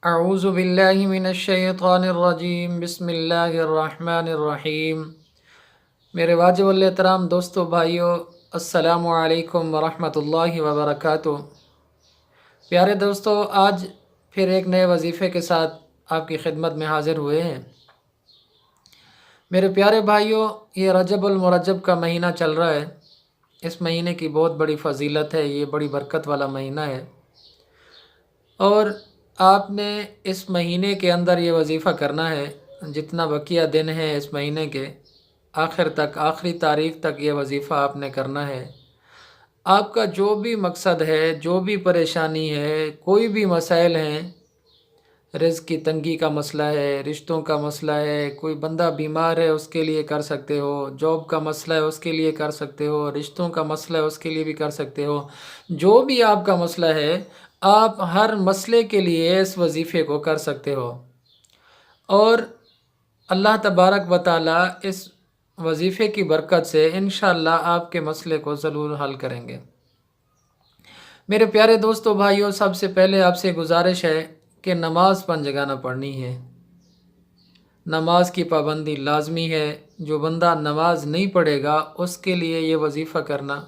اعوذ باللہ من الشیطان الرجیم بسم اللہ الرحمن الرحیم۔ میرے واجب الاحترام دوستو بھائیو، السلام علیکم ورحمۃ اللہ وبرکاتہ۔ پیارے دوستو، آج پھر ایک نئے وظیفے کے ساتھ آپ کی خدمت میں حاضر ہوئے ہیں۔ میرے پیارے بھائیو، یہ رجب المرجب کا مہینہ چل رہا ہے۔ اس مہینے کی بہت بڑی فضیلت ہے، یہ بڑی برکت والا مہینہ ہے، اور آپ نے اس مہینے کے اندر یہ وظیفہ کرنا ہے۔ جتنا بقیہ دن ہے اس مہینے کے، آخر تک، آخری تاریخ تک یہ وظیفہ آپ نے کرنا ہے۔ آپ کا جو بھی مقصد ہے، جو بھی پریشانی ہے، کوئی بھی مسائل ہیں، رزق کی تنگی کا مسئلہ ہے، رشتوں کا مسئلہ ہے، کوئی بندہ بیمار ہے اس کے لیے کر سکتے ہو، جاب کا مسئلہ ہے اس کے لیے کر سکتے ہو، رشتوں کا مسئلہ ہے اس کے لیے بھی کر سکتے ہو۔ جو بھی آپ کا مسئلہ ہے، آپ ہر مسئلے کے لیے اس وظیفے کو کر سکتے ہو، اور اللہ تبارک و تعالی اس وظیفے کی برکت سے انشاءاللہ آپ کے مسئلے کو ضرور حل کریں گے۔ میرے پیارے دوستو بھائیو، سب سے پہلے آپ سے گزارش ہے کہ نماز 5 جگہ پڑھنی ہے۔ نماز کی پابندی لازمی ہے۔ جو بندہ نماز نہیں پڑھے گا اس کے لیے یہ وظیفہ کرنا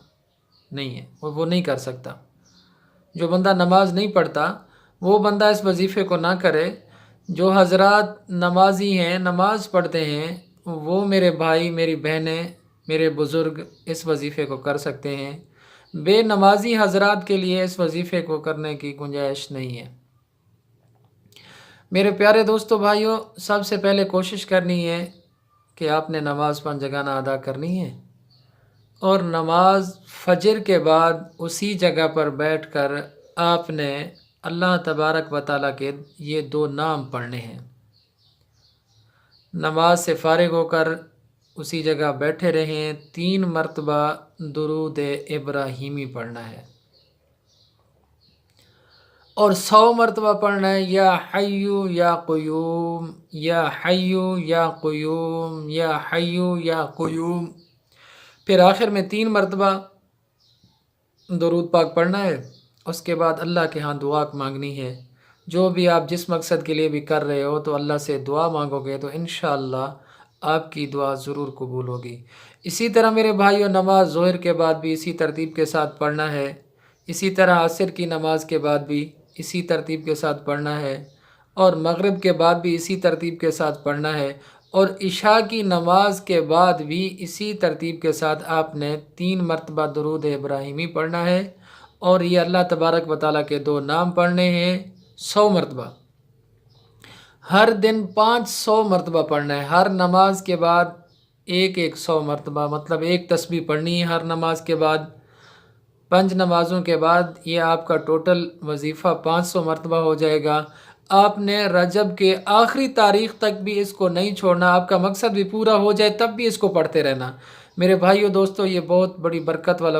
نہیں ہے، وہ نہیں کر سکتا۔ جو بندہ نماز نہیں پڑھتا وہ بندہ اس وظیفے کو نہ کرے۔ جو حضرات نمازی ہیں، نماز پڑھتے ہیں، وہ میرے بھائی، میری بہنیں، میرے بزرگ اس وظیفے کو کر سکتے ہیں۔ بے نمازی حضرات کے لیے اس وظیفے کو کرنے کی گنجائش نہیں ہے۔ میرے پیارے دوستو بھائیو، سب سے پہلے کوشش کرنی ہے کہ آپ نے نماز 5 جگہ ادا کرنی ہے، اور نماز فجر کے بعد اسی جگہ پر بیٹھ کر آپ نے اللہ تبارک و تعالیٰ کے یہ 2 نام پڑھنے ہیں۔ نماز سے فارغ ہو کر اسی جگہ بیٹھے رہیں، 3 مرتبہ درود ابراہیمی پڑھنا ہے، اور 100 مرتبہ پڑھنا ہے، یا حیو یا قیوم، یا حیو یا قیوم، یا حیو یا قیوم۔ پھر آخر میں 3 مرتبہ درود پاک پڑھنا ہے۔ اس کے بعد اللہ کے ہاں دعا مانگنی ہے۔ جو بھی آپ جس مقصد کے لیے بھی کر رہے ہو تو اللہ سے دعا مانگو گے تو انشاءاللہ آپ کی دعا ضرور قبول ہوگی۔ اسی طرح میرے بھائیو، نماز ظہر کے بعد بھی اسی ترتیب کے ساتھ پڑھنا ہے۔ اسی طرح عصر کی نماز کے بعد بھی اسی ترتیب کے ساتھ پڑھنا ہے، اور مغرب کے بعد بھی اسی ترتیب کے ساتھ پڑھنا ہے، اور عشاء کی نماز کے بعد بھی اسی ترتیب کے ساتھ آپ نے 3 مرتبہ درود ابراہیمی پڑھنا ہے، اور یہ اللہ تبارک و تعالیٰ کے 2 نام پڑھنے ہیں 100 مرتبہ۔ ہر دن 500 مرتبہ پڑھنا ہے۔ ہر نماز کے بعد ایک 100 مرتبہ، مطلب ایک تسبیح پڑھنی ہے ہر نماز کے بعد۔ 5 نمازوں کے بعد یہ آپ کا ٹوٹل وظیفہ 500 مرتبہ ہو جائے گا۔ آپ نے رجب کے آخری تاریخ تک بھی اس کو نہیں چھوڑنا، آپ کا مقصد بھی پورا ہو جائے تب بھی اس کو پڑھتے رہنا۔ میرے بھائیو دوستو، یہ بہت بڑی برکت والا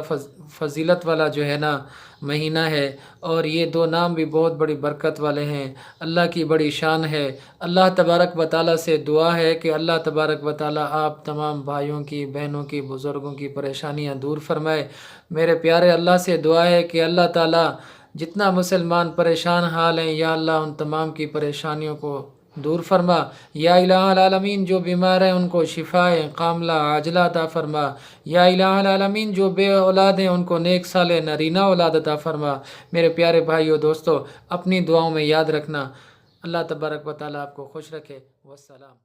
فضیلت والا جو ہے نا مہینہ ہے، اور یہ 2 نام بھی بہت بڑی برکت والے ہیں۔ اللہ کی بڑی شان ہے۔ اللہ تبارک و تعالیٰ سے دعا ہے کہ اللہ تبارک و تعالیٰ آپ تمام بھائیوں کی، بہنوں کی، بزرگوں کی پریشانیاں دور فرمائے۔ میرے پیارے اللہ سے دعا ہے کہ اللہ تعالیٰ جتنا مسلمان پریشان حال ہیں، یا اللہ ان تمام کی پریشانیوں کو دور فرما۔ یا الہ العالمین، جو بیمار ہیں ان کو شفاء کاملہ عاجلہ عطا فرما۔ یا الہ العالمین، جو بے اولاد ہیں ان کو نیک صالح نرینہ اولاد عطا فرما۔ میرے پیارے بھائیو دوستو، اپنی دعاؤں میں یاد رکھنا۔ اللہ تبارک و تعالیٰ آپ کو خوش رکھے۔ والسلام۔